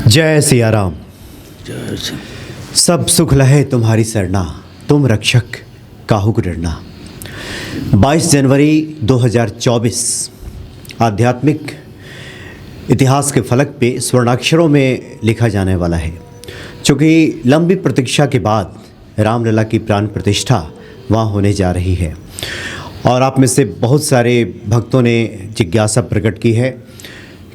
जय सिया राम। जय सिया। सब सुख लहे तुम्हारी सरना, तुम रक्षक काहू को डरना। 22 जनवरी 2024 आध्यात्मिक इतिहास के फलक पे स्वर्णाक्षरों में लिखा जाने वाला है। चूँकि लंबी प्रतीक्षा के बाद रामलला की प्राण प्रतिष्ठा वहाँ होने जा रही है और आप में से बहुत सारे भक्तों ने जिज्ञासा प्रकट की है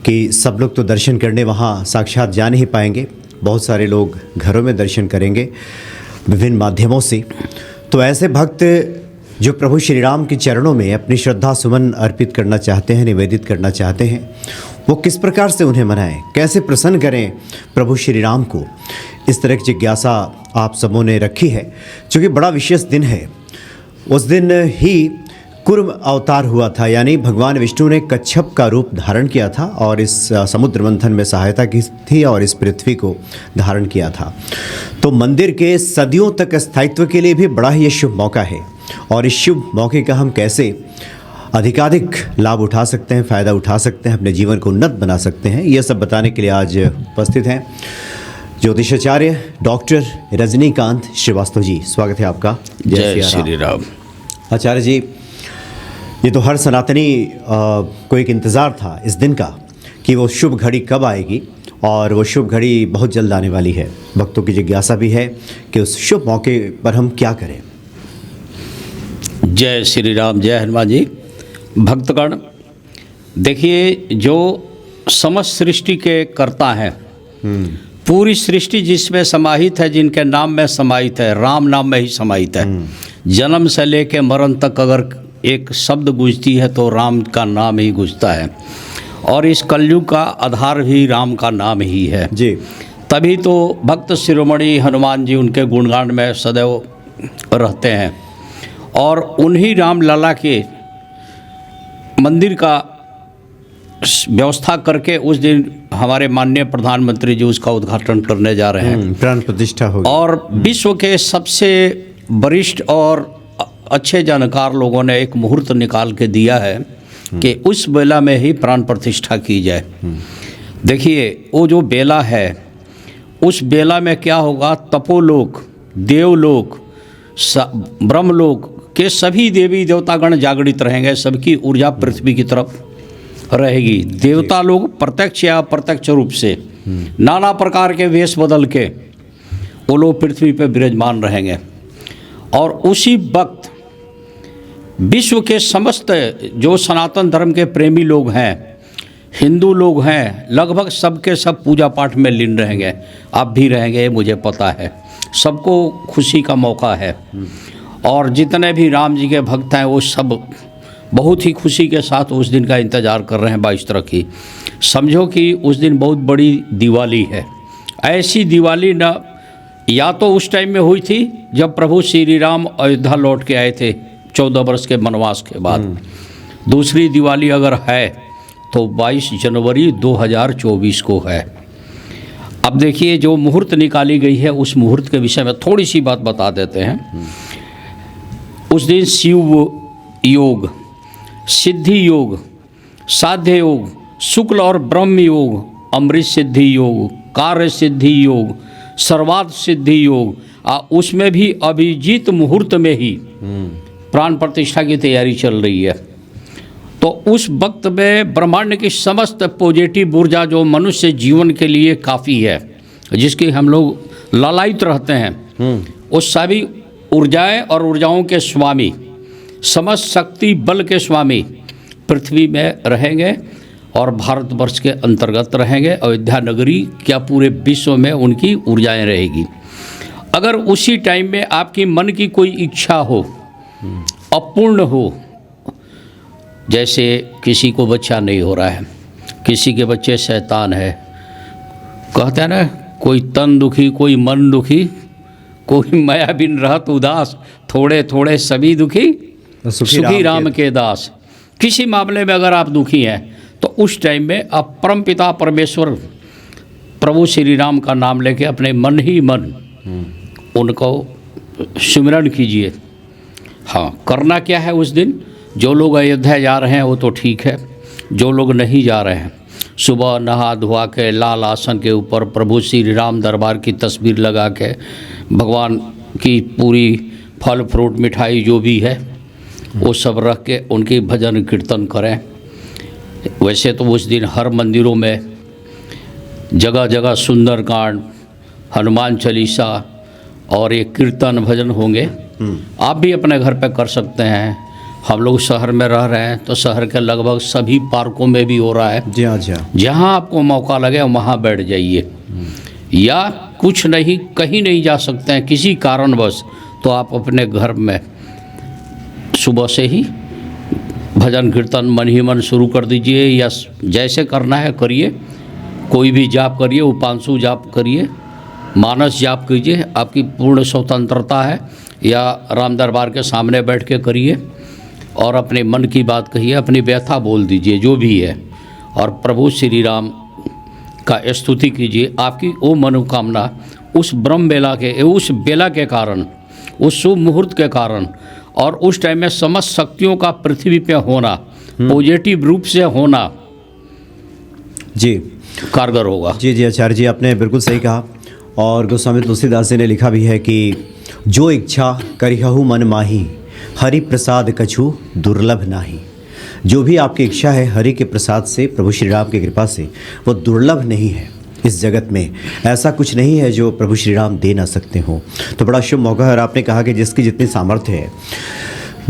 कि सब लोग तो दर्शन करने वहाँ साक्षात जा नहीं पाएंगे, बहुत सारे लोग घरों में दर्शन करेंगे विभिन्न माध्यमों से। तो ऐसे भक्त जो प्रभु श्री राम के चरणों में अपनी श्रद्धा सुमन अर्पित करना चाहते हैं, निवेदित करना चाहते हैं, वो किस प्रकार से उन्हें मनाएं, कैसे प्रसन्न करें प्रभु श्री राम को, इस तरह की जिज्ञासा आप सबों ने रखी है। चूँकि बड़ा विशेष दिन है, उस दिन ही कुर्म अवतार हुआ था, यानी भगवान विष्णु ने कच्छप का रूप धारण किया था और इस समुद्र मंथन में सहायता की थी और इस पृथ्वी को धारण किया था। तो मंदिर के सदियों तक स्थायित्व के लिए भी बड़ा ही ये शुभ मौका है और इस शुभ मौके का हम कैसे अधिकाधिक लाभ उठा सकते हैं, फ़ायदा उठा सकते हैं, अपने जीवन को उन्नत बना सकते हैं, ये सब बताने के लिए आज उपस्थित हैं ज्योतिषाचार्य डॉक्टर रजनीकांत श्रीवास्तव जी। स्वागत है आपका। जय श्री राम। आचार्य जी, ये तो हर सनातनी को एक इंतज़ार था इस दिन का कि वो शुभ घड़ी कब आएगी और वो शुभ घड़ी बहुत जल्द आने वाली है। भक्तों की जिज्ञासा भी है कि उस शुभ मौके पर हम क्या करें। जय श्री राम। जय हनुमान जी। भक्तगण, देखिए, जो समस्त सृष्टि के कर्ता हैं, पूरी सृष्टि जिसमें समाहित है, जिनके नाम में समाहित है, राम नाम में ही समाहित है। जन्म से लेके मरण तक अगर एक शब्द गूंजती है तो राम का नाम ही गूंजता है और इस कलयुग का आधार भी राम का नाम ही है जी। तभी तो भक्त शिरोमणि हनुमान जी उनके गुणगान में सदैव रहते हैं और उन्हीं रामलला के मंदिर का व्यवस्था करके उस दिन हमारे माननीय प्रधानमंत्री जी उसका उद्घाटन करने जा रहे हैं। प्राण प्रतिष्ठा होगी और विश्व के सबसे वरिष्ठ और अच्छे जानकार लोगों ने एक मुहूर्त निकाल के दिया है कि उस बेला में ही प्राण प्रतिष्ठा की जाए। देखिए, वो जो बेला है, उस बेला में क्या होगा, तपोलोक, देवलोक, ब्रह्मलोक के सभी देवी देवतागण जागृत रहेंगे, सबकी ऊर्जा पृथ्वी की तरफ रहेगी। देवता लोग प्रत्यक्ष या अप्रत्यक्ष रूप से नाना प्रकार के वेश बदल के वो लोग पृथ्वी पर विराजमान रहेंगे और उसी वक्त विश्व के समस्त जो सनातन धर्म के प्रेमी लोग हैं, हिंदू लोग हैं, लगभग सबके सब पूजा पाठ में लीन रहेंगे। आप भी रहेंगे, मुझे पता है, सबको खुशी का मौका है और जितने भी राम जी के भक्त हैं वो सब बहुत ही खुशी के साथ उस दिन का इंतज़ार कर रहे हैं। 22 तरह की समझो कि उस दिन बहुत बड़ी दिवाली है। ऐसी दिवाली न या तो उस टाइम में हुई थी जब प्रभु श्री राम अयोध्या लौट के आए थे 14 वर्ष के वनवास के बाद। दूसरी दिवाली अगर है तो 22 जनवरी 2024 को है। अब देखिए, जो मुहूर्त निकाली गई है उस मुहूर्त के विषय में थोड़ी सी बात बता देते हैं। उस दिन शिव योग, सिद्धि योग, साध्य योग, शुक्ल और ब्रह्म योग, अमृत सिद्धि योग, कार्य सिद्धि योग, सर्वार्थ सिद्धि योग, उसमें भी अभिजीत मुहूर्त में ही प्राण प्रतिष्ठा की तैयारी चल रही है। तो उस वक्त में ब्रह्मांड की समस्त पॉजिटिव ऊर्जा जो मनुष्य जीवन के लिए काफ़ी है, जिसकी हम लोग लालायित रहते हैं, उस सभी ऊर्जाएं और ऊर्जाओं के स्वामी, समस्त शक्ति बल के स्वामी पृथ्वी में रहेंगे और भारतवर्ष के अंतर्गत रहेंगे। अयोध्या नगरी क्या पूरे विश्व में उनकी ऊर्जाएं रहेगी। अगर उसी टाइम में आपकी मन की कोई इच्छा हो, अपूर्ण हो, जैसे किसी को बच्चा नहीं हो रहा है, किसी के बच्चे शैतान है, कहते हैं ना, कोई तन दुखी, कोई मन दुखी, कोई माया बिन रहत उदास, थोड़े थोड़े सभी दुखी, सुखी राम के दास। किसी मामले में अगर आप दुखी हैं तो उस टाइम में आप परमपिता परमेश्वर प्रभु श्री राम का नाम लेके अपने मन ही मन उनको सिमरन कीजिए। हाँ, करना क्या है उस दिन, जो लोग अयोध्या जा रहे हैं वो तो ठीक है, जो लोग नहीं जा रहे हैं सुबह नहा धोआ के लाल आसन के ऊपर प्रभु श्री राम दरबार की तस्वीर लगा के भगवान की पूरी फल फ्रूट मिठाई जो भी है वो सब रख के उनकी भजन कीर्तन करें। वैसे तो उस दिन हर मंदिरों में जगह जगह सुंदरकांड, हनुमान चालीसा और ये कीर्तन भजन होंगे। आप भी अपने घर पे कर सकते हैं। हम लोग शहर में रह रहे हैं तो शहर के लगभग सभी पार्कों में भी हो रहा है। जी हाँ, जी हाँ। जहाँ आपको मौका लगे वहाँ बैठ जाइए। या कुछ नहीं, कहीं नहीं जा सकते हैं किसी कारणवश, तो आप अपने घर में सुबह से ही भजन कीर्तन मन ही मन शुरू कर दीजिए, या जैसे करना है करिए। कोई भी जाप करिए, उपांशु जाप करिए, मानस जाप कीजिए, आपकी पूर्ण स्वतंत्रता है। या राम दरबार के सामने बैठ के करिए और अपने मन की बात कहिए, अपनी व्यथा बोल दीजिए जो भी है, और प्रभु श्री राम का स्तुति कीजिए। आपकी वो मनोकामना उस ब्रह्म बेला के, उस बेला के कारण, उस शुभ मुहूर्त के कारण और उस टाइम में समस्त शक्तियों का पृथ्वी पे होना, पॉजिटिव रूप से होना जी कारगर होगा। जी जी आचार्य जी, आपने बिल्कुल सही कहा। और गोस्वामी तुलसीदास जी ने लिखा भी है कि जो इच्छा करिहु मन माही, हरि प्रसाद कछु दुर्लभ नाही। जो भी आपकी इच्छा है हरि के प्रसाद से, प्रभु श्री राम की कृपा से, वो दुर्लभ नहीं है। इस जगत में ऐसा कुछ नहीं है जो प्रभु श्री राम दे ना सकते हो। तो बड़ा शुभ मौका है। और आपने कहा कि जिसकी जितनी सामर्थ्य है,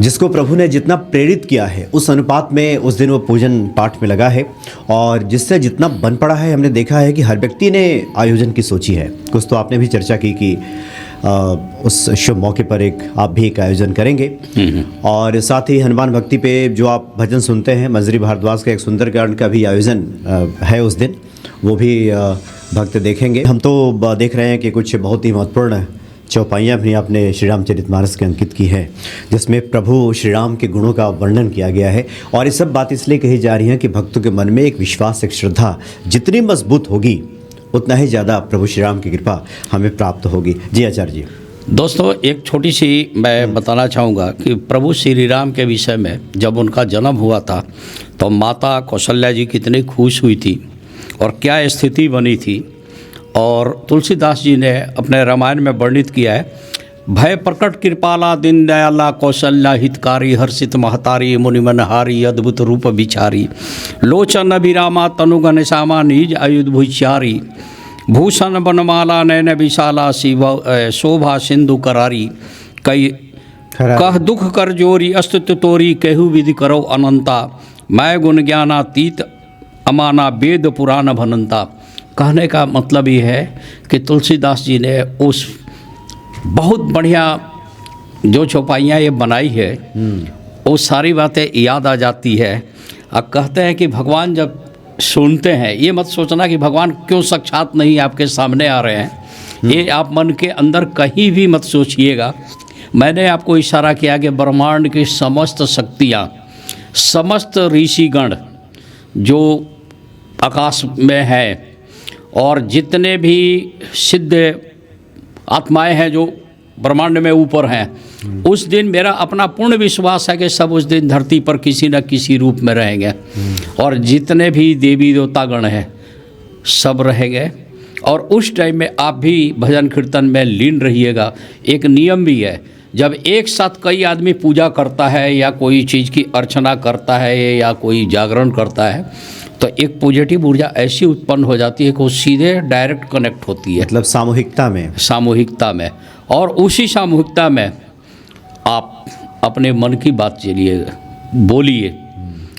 जिसको प्रभु ने जितना प्रेरित किया है, उस अनुपात में उस दिन वो पूजन पाठ में लगा है। और जिससे जितना बन पड़ा है, हमने देखा है कि हर व्यक्ति ने आयोजन की सोची है। कुछ तो आपने भी चर्चा की कि उस शुभ मौके पर आप भी एक आयोजन करेंगे। और साथ ही हनुमान भक्ति पे जो आप भजन सुनते हैं, मंजरी भारद्वाज का एक सुंदरकांड का भी आयोजन है उस दिन, वो भी भक्त देखेंगे। हम तो देख रहे हैं कि कुछ बहुत ही महत्वपूर्ण चौपाइयाँ भी आपने श्री रामचरितमानस के अंकित की है, जिसमें प्रभु श्री राम के गुणों का वर्णन किया गया है। और ये सब बात इसलिए कही जा रही है कि भक्तों के मन में एक विश्वास, एक श्रद्धा जितनी मजबूत होगी, उतना ही ज़्यादा प्रभु श्री राम की कृपा हमें प्राप्त होगी। जी आचार्य जी। दोस्तों, एक छोटी सी मैं बताना चाहूँगा कि प्रभु श्री राम के विषय में जब उनका जन्म हुआ था तो माता कौशल्या जी कितनी खुश हुई थी और क्या स्थिति बनी थी। और तुलसीदास जी ने अपने रामायण में वर्णित किया है, भय प्रकट कृपाला दिन दयाला कौशल्या हितकारी हर्षित महतारी मुनिमनहारी अद्भुत रूप विचारी लोचन अभिरामा तनु घनश्यामा निज आयुध भुचारी भूषण बनमाला नयन विशाला शिव शोभा सिंधु करारी कई कह दुख कर जोरी अस्तित्व तोरी कहु विधि करो अनंता मैं गुण ज्ञानातीत अमाना वेद पुराण भनंता। कहने का मतलब ये है कि तुलसीदास जी ने उस बहुत बढ़िया जो चौपाइयाँ ये बनाई है, वो सारी बातें याद आ जाती है। अब कहते हैं कि भगवान जब सुनते हैं, ये मत सोचना कि भगवान क्यों साक्षात नहीं आपके सामने आ रहे हैं, ये आप मन के अंदर कहीं भी मत सोचिएगा। मैंने आपको इशारा किया कि ब्रह्मांड की समस्त शक्तियाँ, समस्त ऋषिगण जो आकाश में हैं और जितने भी सिद्ध आत्माएं हैं जो ब्रह्मांड में ऊपर हैं, उस दिन मेरा अपना पूर्ण विश्वास है कि सब उस दिन धरती पर किसी न किसी रूप में रहेंगे। और जितने भी देवी देवतागण हैं सब रहेंगे। और उस टाइम में आप भी भजन कीर्तन में लीन रहिएगा। एक नियम भी है, जब एक साथ कई आदमी पूजा करता है या कोई चीज़ की अर्चना करता है या कोई जागरण करता है, तो एक पॉजिटिव ऊर्जा ऐसी उत्पन्न हो जाती है कि वो सीधे डायरेक्ट कनेक्ट होती है, मतलब सामूहिकता में। और उसी सामूहिकता में आप अपने मन की बात चलिए, बोलिए,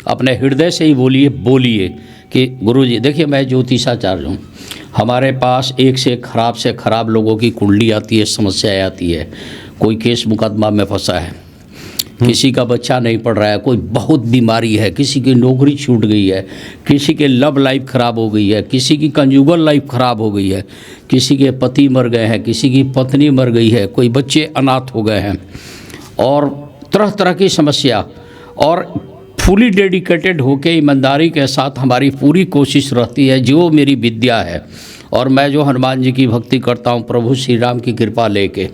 अपने हृदय से ही बोलिए कि गुरुजी देखिए, मैं ज्योतिषाचार्य हूँ, हमारे पास एक से खराब लोगों की कुंडली आती है, समस्याएं आती है। कोई केस मुकदमा में फंसा है, किसी का बच्चा नहीं पढ़ रहा है, कोई बहुत बीमारी है, किसी की नौकरी छूट गई है, किसी के लव लाइफ ख़राब हो गई है, किसी की कंजुगल लाइफ ख़राब हो गई है, किसी के पति मर गए हैं, किसी की पत्नी मर गई है, कोई बच्चे अनाथ हो गए हैं, और तरह तरह की समस्या। और फुली डेडिकेटेड होकर ईमानदारी के साथ हमारी पूरी कोशिश रहती है, जो मेरी विद्या है और मैं जो हनुमान जी की भक्ति करता हूँ प्रभु श्री राम की कृपा लेके,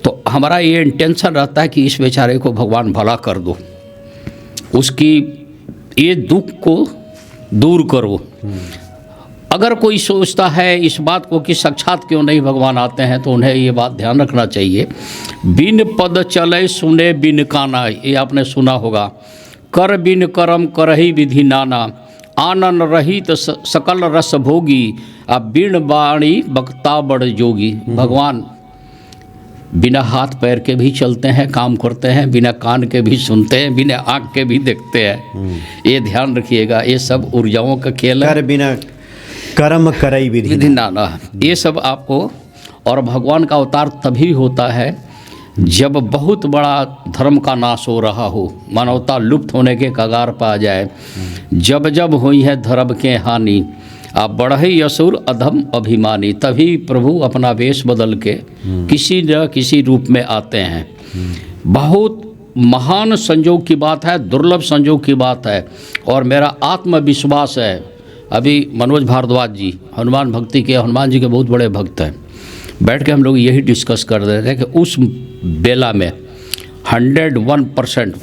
तो हमारा ये इंटेंशन रहता है कि इस बेचारे को भगवान भला कर दो, उसकी ये दुख को दूर करो। अगर कोई सोचता है इस बात को कि साक्षात क्यों नहीं भगवान आते हैं, तो उन्हें ये बात ध्यान रखना चाहिए। बिन पद चले सुने बिन काना, ये आपने सुना होगा। कर बिन करम करही विधि नाना, आनन रहित सकल रस भोगी, अब बिन बाणी बक्ता बड़ जोगी। भगवान बिना हाथ पैर के भी चलते हैं, काम करते हैं, बिना कान के भी सुनते हैं, बिना आँख के भी देखते हैं। ये ध्यान रखिएगा, ये सब ऊर्जाओं का खेल है। कर बिना कर्म करई विधि नाना, ये सब आपको। और भगवान का अवतार तभी होता है जब बहुत बड़ा धर्म का नाश हो रहा हो, मानवता लुप्त होने के कगार पर आ जाए। जब जब हुई है धर्म के हानि, आप बढ़ई असुर अधम अभिमानी, तभी प्रभु अपना वेश बदल के किसी न किसी रूप में आते हैं। बहुत महान संजोग की बात है, दुर्लभ संजोग की बात है। और मेरा आत्मविश्वास है, अभी मनोज भारद्वाज जी हनुमान भक्ति के, हनुमान जी के बहुत बड़े भक्त हैं, बैठ के हम लोग यही डिस्कस कर रहे थे कि उस बेला में 101%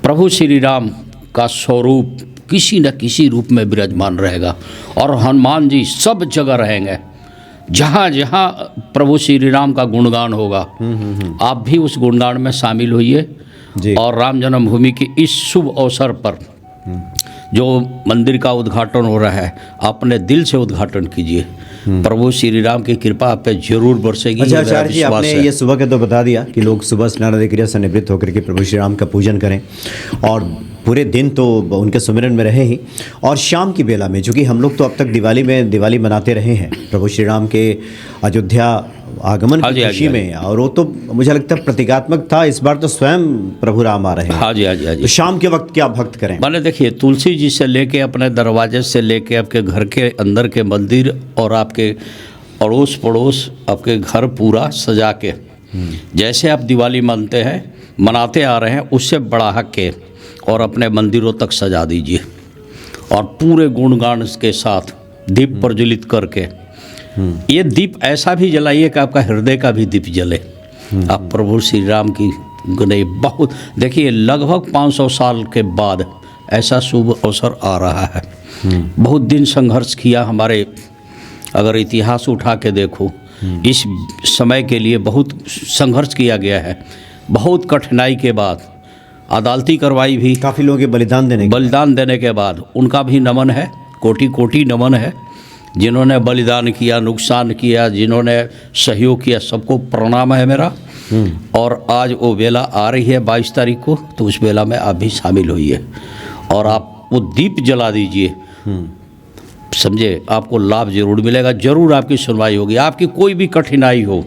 प्रभु श्री राम का स्वरूप किसी न किसी रूप में विराजमान रहेगा। और हनुमान जी सब जगह रहेंगे, जहाँ जहाँ प्रभु श्री राम का गुणगान होगा, आप भी उस गुणगान में शामिल होइए। और राम जन्मभूमि के इस शुभ अवसर पर जो मंदिर का उद्घाटन हो रहा है, अपने दिल से उद्घाटन कीजिए। प्रभु श्री राम की कृपा आप पे जरूर बरसेगी। अच्छा आचार्य जी, आपने ये सुबह के तो बता दिया कि लोग सुबह स्नान आदि क्रिया से निवृत्त होकर के प्रभु श्री राम का पूजन करें और पूरे दिन तो उनके सुमिरन में रहे ही। और शाम की बेला में, चूँकि हम लोग तो अब तक दिवाली मनाते रहे हैं प्रभु श्री राम के अयोध्या आगमन की खुशी में, और वो तो मुझे लगता है प्रतीकात्मक था। इस बार तो स्वयं प्रभु राम आ रहे हैं। हाँ जी, हाँ जी, हाँ जी। तो शाम के वक्त क्या भक्त करें? मैंने देखिए, तुलसी जी से लेके अपने दरवाजे से लेके आपके घर के अंदर के मंदिर और आपके अड़ोस पड़ोस, आपके घर पूरा सजा के, जैसे आप दिवाली मनाते आ रहे हैं, उससे बढ़ा के और अपने मंदिरों तक सजा दीजिए। और पूरे गुणगान के साथ दीप प्रज्वलित करके, ये दीप ऐसा भी जलाइए कि आपका हृदय का भी दीप जले। आप प्रभु श्री राम की गणेश बहुत देखिए, लगभग 500 साल के बाद ऐसा शुभ अवसर आ रहा है। बहुत दिन संघर्ष किया हमारे, अगर इतिहास उठा के देखो, इस समय के लिए बहुत संघर्ष किया गया है। बहुत कठिनाई के बाद अदालती कार्रवाई भी, काफ़ी लोगों के बलिदान देने के बाद उनका भी नमन है, कोटि कोटि नमन है। जिन्होंने बलिदान किया, नुकसान किया, जिन्होंने सहयोग किया, सबको प्रणाम है मेरा। और आज वो बेला आ रही है 22 तारीख को, तो उस बेला में आप भी शामिल होइए और आप वो दीप जला दीजिए। समझे, आपको लाभ जरूर मिलेगा, जरूर आपकी सुनवाई होगी। आपकी कोई भी कठिनाई हो,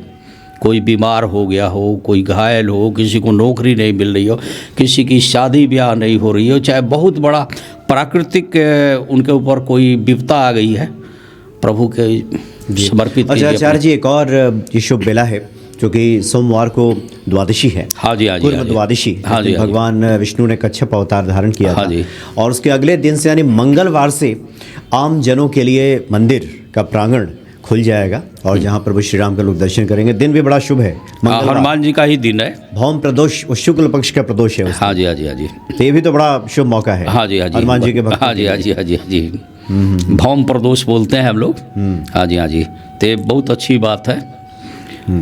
कोई बीमार हो गया हो, कोई घायल हो, किसी को नौकरी नहीं मिल रही हो, किसी की शादी ब्याह नहीं हो रही हो, चाहे बहुत बड़ा प्राकृतिक उनके ऊपर कोई विपदा आ गई है, प्रभु के समर्पित। अच्छा आचार्य जी, एक और ये शुभ बेला है क्योंकि सोमवार को द्वादशी है। हाँ जी, हाँ जी, पूर्व द्वादशी। हाँ जी, भगवान विष्णु ने कच्छप अवतार धारण किया था। और उसके अगले दिन से यानी मंगलवार से आम जनों के लिए मंदिर का प्रांगण खुल जाएगा और जहाँ प्रभु श्री राम का लोग दर्शन करेंगे। दिन भी बड़ा शुभ है, हनुमान जी का ही दिन है, भौम प्रदोष, शुक्ल पक्ष का प्रदोष है। हाँ जी, हाँ जी, हाँ जी, तो ये भी तो बड़ा शुभ मौका है। हाँ जी, हाँ जी, हनुमान जी के भक्त। हाँ जी, हाँ जी, हाँ जी, हाँ जी, भौम प्रदोष बोलते हैं हम लोग। हाँ जी, हाँ जी, तो बहुत अच्छी बात है।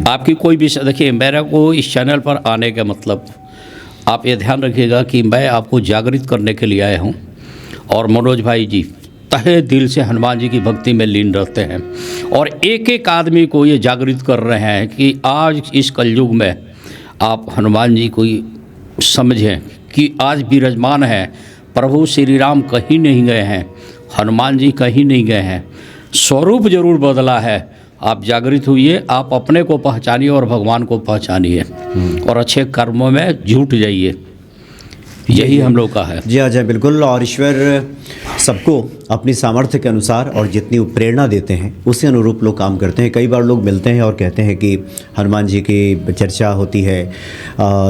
आपकी कोई भी, देखिए मेरे को इस चैनल पर आने का मतलब, आप ये ध्यान रखिएगा कि मैं आपको जागृत करने के लिए आया हूँ। और मनोज भाई जी तहे दिल से हनुमान जी की भक्ति में लीन रहते हैं और एक एक आदमी को ये जागृत कर रहे हैं कि आज इस कलयुग में आप हनुमान जी को समझें कि आज विराजमान है। प्रभु श्री राम कहीं नहीं गए हैं, हनुमान जी कहीं नहीं गए हैं, स्वरूप जरूर बदला है। आप जागृत हुइए, आप अपने को पहचानिए और भगवान को पहचानिए और अच्छे कर्मों में जुट जाइए। यही हम लोग का है। जी हाँ जी, बिल्कुल। और ईश्वर सबको अपनी सामर्थ्य के अनुसार और जितनी प्रेरणा देते हैं उसी अनुरूप लोग काम करते हैं। कई बार लोग मिलते हैं और कहते हैं कि हनुमान जी की चर्चा होती है,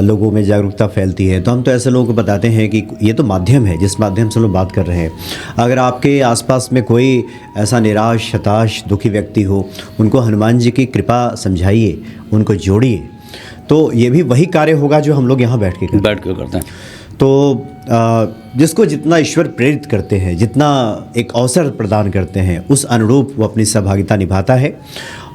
लोगों में जागरूकता फैलती है, तो हम तो ऐसे लोगों को बताते हैं कि ये तो माध्यम है जिस माध्यम से लोग बात कर रहे हैं। अगर आपके आसपास में कोई ऐसा निराश, हताश, दुखी व्यक्ति हो, उनको हनुमान जी की कृपा समझाइए, उनको जोड़िए, तो ये भी वही कार्य होगा जो हम लोग यहाँ बैठ के करते हैं। तो जिसको जितना ईश्वर प्रेरित करते हैं, जितना एक अवसर प्रदान करते हैं, उस अनुरूप वो अपनी सहभागिता निभाता है।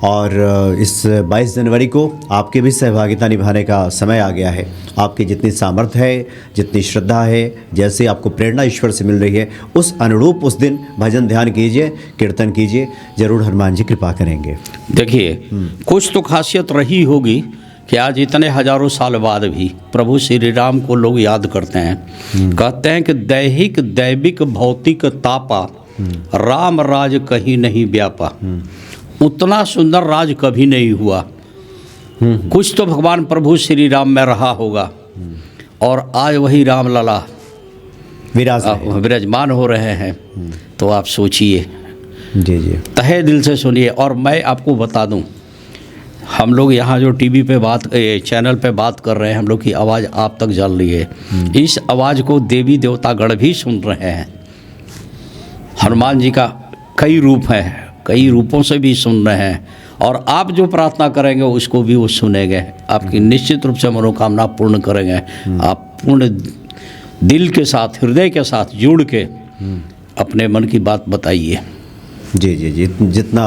और इस 22 जनवरी को आपके भी सहभागिता निभाने का समय आ गया है। आपकी जितनी सामर्थ्य है, जितनी श्रद्धा है, जैसे आपको प्रेरणा ईश्वर से मिल रही है, उस अनुरूप उस दिन भजन ध्यान कीजिए, कीर्तन कीजिए, जरूर हनुमान जी कृपा करेंगे। देखिए, कुछ तो खासियत रही होगी कि आज इतने हजारों साल बाद भी प्रभु श्री राम को लोग याद करते हैं। कहते हैं कि दैहिक दैविक भौतिक तापा, राम राज कहीं नहीं व्यापा। उतना सुंदर राज कभी नहीं हुआ। कुछ तो भगवान प्रभु श्री राम में रहा होगा, और आज वही राम लला विराजमान हो रहे हैं। तो आप सोचिए, जी जी, तहे दिल से सुनिए। और मैं आपको बता दूं, हम लोग यहाँ जो टीवी पे चैनल पे बात कर रहे हैं, हम लोग की आवाज़ आप तक जल रही है। इस आवाज़ को देवी देवतागण भी सुन रहे हैं। हनुमान जी का कई रूप हैं, कई रूपों से भी सुन रहे हैं, और आप जो प्रार्थना करेंगे उसको भी वो सुनेंगे। आपकी निश्चित रूप से मनोकामना पूर्ण करेंगे। आप पूर्ण दिल के साथ, हृदय के साथ जुड़ के अपने मन की बात बताइए। जी जी जी, जितना,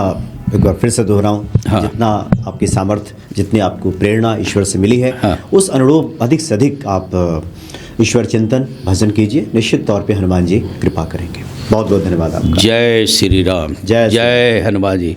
एक बार फिर से दोहराऊं, हाँ। जितना आपकी सामर्थ्य, जितनी आपको प्रेरणा ईश्वर से मिली है, हाँ। उस अनुरूप अधिक से अधिक आप ईश्वर चिंतन भजन कीजिए। निश्चित तौर पे हनुमान जी कृपा करेंगे। बहुत बहुत धन्यवाद आपका। जय श्री राम, जय जय हनुमान जी।